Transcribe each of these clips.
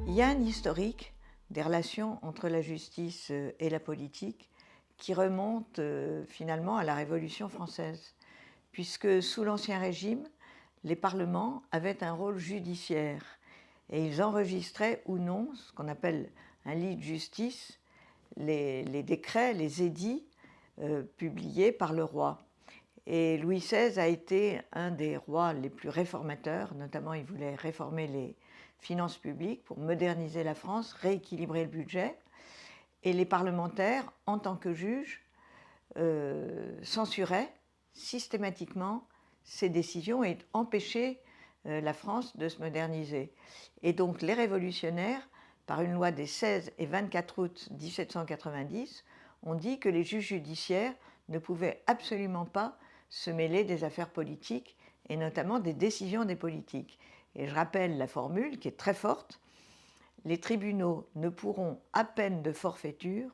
Il y a un historique des relations entre la justice et la politique qui remonte finalement à la Révolution française, puisque sous l'Ancien Régime, les parlements avaient un rôle judiciaire et ils enregistraient ou non ce qu'on appelle un lit de justice, les décrets, les édits publiés par le roi. Et Louis XVI a été un des rois les plus réformateurs, notamment il voulait réformer les finances publiques pour moderniser la France, rééquilibrer le budget. Et les parlementaires, en tant que juges, censuraient systématiquement ces décisions et empêchaient la France de se moderniser. Et donc les révolutionnaires, par une loi des 16 et 24 août 1790, ont dit que les juges judiciaires ne pouvaient absolument pas se mêler des affaires politiques et notamment des décisions des politiques. Et je rappelle la formule qui est très forte: les tribunaux ne pourront, à peine de forfaiture,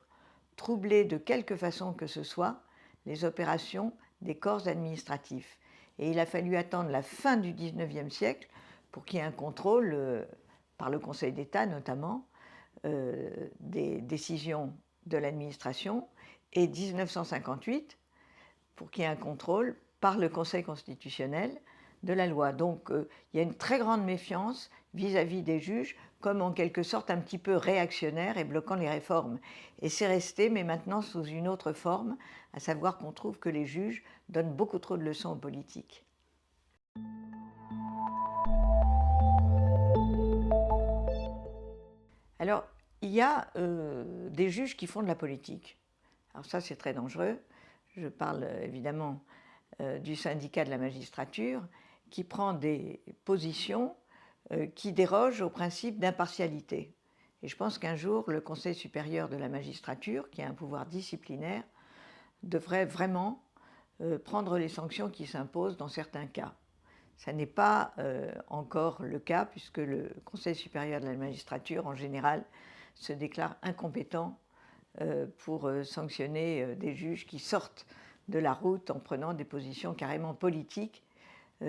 troubler de quelque façon que ce soit les opérations des corps administratifs. Et il a fallu attendre la fin du XIXe siècle pour qu'il y ait un contrôle, par le Conseil d'État notamment, des décisions de l'administration, et 1958 pour qu'il y ait un contrôle par le Conseil constitutionnel de la loi. Donc il y a une très grande méfiance vis-à-vis des juges, comme en quelque sorte un petit peu réactionnaire et bloquant les réformes. Et c'est resté, mais maintenant sous une autre forme, à savoir qu'on trouve que les juges donnent beaucoup trop de leçons aux politiques. Alors, il y a des juges qui font de la politique. Alors ça, c'est très dangereux. Je parle évidemment du syndicat de la magistrature, qui prend des positions qui dérogent au principe d'impartialité. Et je pense qu'un jour, le Conseil supérieur de la magistrature, qui a un pouvoir disciplinaire, devrait vraiment prendre les sanctions qui s'imposent dans certains cas. Ça n'est pas encore le cas, puisque le Conseil supérieur de la magistrature, en général, se déclare incompétent pour sanctionner des juges qui sortent de la route en prenant des positions carrément politiques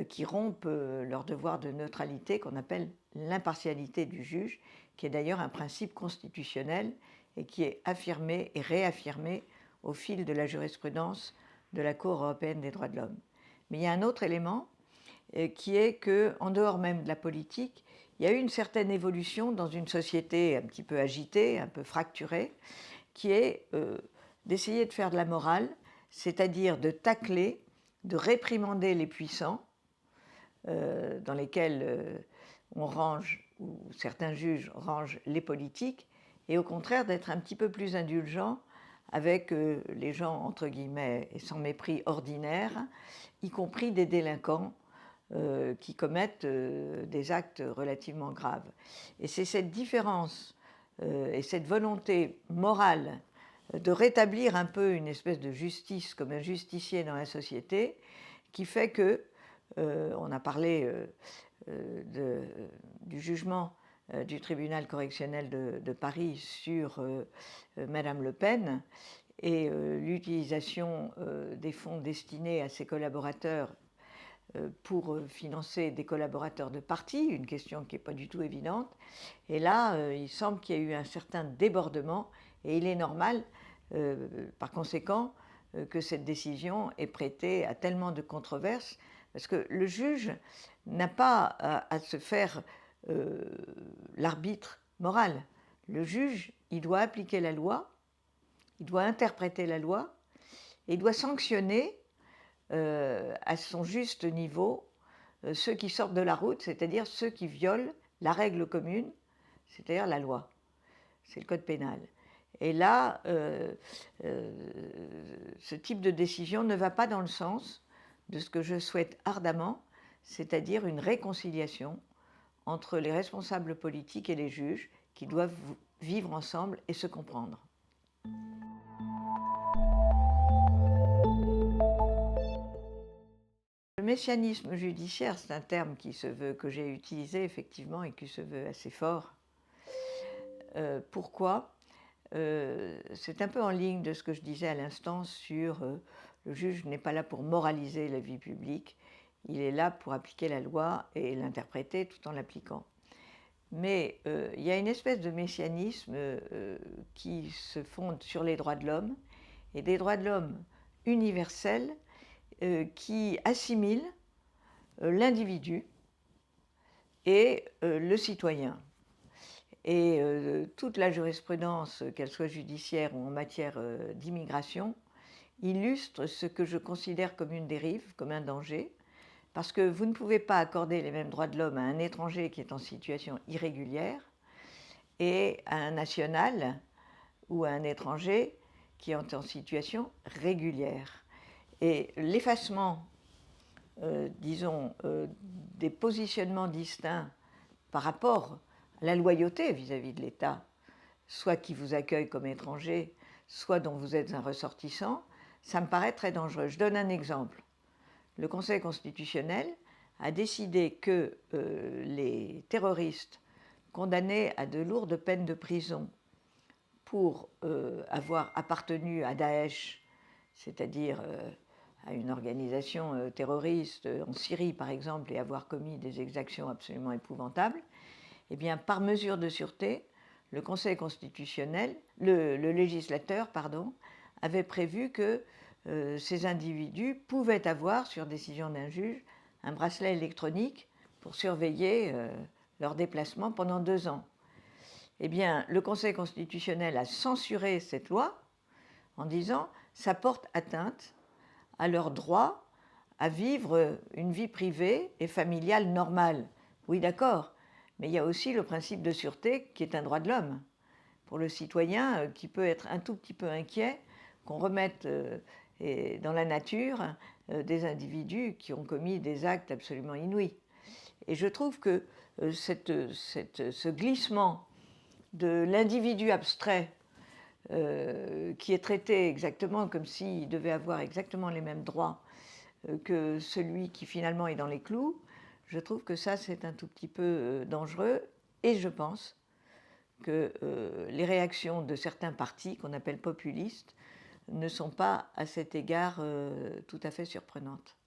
qui rompent leur devoir de neutralité, qu'on appelle l'impartialité du juge, qui est d'ailleurs un principe constitutionnel et qui est affirmé et réaffirmé au fil de la jurisprudence de la Cour européenne des droits de l'homme. Mais il y a un autre élément qui est qu'en dehors même de la politique, il y a eu une certaine évolution dans une société un petit peu agitée, un peu fracturée, qui est d'essayer de faire de la morale, c'est-à-dire de tacler, de réprimander les puissants, dans lesquels on range, ou certains juges rangent les politiques, et au contraire d'être un petit peu plus indulgent avec les gens, entre guillemets, et sans mépris, ordinaires, y compris des délinquants qui commettent des actes relativement graves. Et c'est cette différence et cette volonté morale de rétablir un peu une espèce de justice comme un justicier dans la société qui fait que, on a parlé du jugement du tribunal correctionnel de Paris sur Madame Le Pen et l'utilisation des fonds destinés à ses collaborateurs pour financer des collaborateurs de parti, une question qui n'est pas du tout évidente. Et là, il semble qu'il y ait eu un certain débordement et il est normal, par conséquent, que cette décision ait prêté à tellement de controverses, parce que le juge n'a pas à se faire l'arbitre moral. Le juge, il doit appliquer la loi, il doit interpréter la loi et il doit sanctionner à son juste niveau ceux qui sortent de la route, c'est-à-dire ceux qui violent la règle commune, c'est-à-dire la loi. C'est le code pénal. Et là, ce type de décision ne va pas dans le sens de ce que je souhaite ardemment, c'est-à-dire une réconciliation entre les responsables politiques et les juges qui doivent vivre ensemble et se comprendre. Le messianisme judiciaire, c'est un terme qui se veut, que j'ai utilisé effectivement et qui se veut assez fort. Pourquoi c'est un peu en ligne de ce que je disais à l'instant sur le juge n'est pas là pour moraliser la vie publique, il est là pour appliquer la loi et l'interpréter tout en l'appliquant. mais il y a une espèce de messianisme qui se fonde sur les droits de l'homme, et des droits de l'homme universels qui assimilent l'individu et le citoyen. Et toute la jurisprudence, qu'elle soit judiciaire ou en matière d'immigration, illustre ce que je considère comme une dérive, comme un danger, parce que vous ne pouvez pas accorder les mêmes droits de l'homme à un étranger qui est en situation irrégulière et à un national ou à un étranger qui est en situation régulière. Et l'effacement, disons, des positionnements distincts par rapport à la loyauté vis-à-vis de l'État, soit qui vous accueille comme étranger, soit dont vous êtes un ressortissant, ça me paraît très dangereux. Je donne un exemple. Le Conseil constitutionnel a décidé que les terroristes condamnés à de lourdes peines de prison pour avoir appartenu à Daesh, c'est-à-dire à une organisation terroriste en Syrie par exemple, et avoir commis des exactions absolument épouvantables, eh bien par mesure de sûreté, le Conseil constitutionnel, le législateur, pardon, avait prévu que ces individus pouvaient avoir, sur décision d'un juge, un bracelet électronique pour surveiller leur déplacement pendant 2 ans. Eh bien, le Conseil constitutionnel a censuré cette loi en disant « ça porte atteinte à leur droit à vivre une vie privée et familiale normale ». Oui, d'accord, mais il y a aussi le principe de sûreté qui est un droit de l'homme. Pour le citoyen qui peut être un tout petit peu inquiet qu'on remette dans la nature des individus qui ont commis des actes absolument inouïs. Et je trouve que ce glissement de l'individu abstrait qui est traité exactement comme s'il devait avoir exactement les mêmes droits que celui qui finalement est dans les clous, je trouve que ça c'est un tout petit peu dangereux, et je pense que les réactions de certains partis qu'on appelle populistes ne sont pas à cet égard tout à fait surprenantes.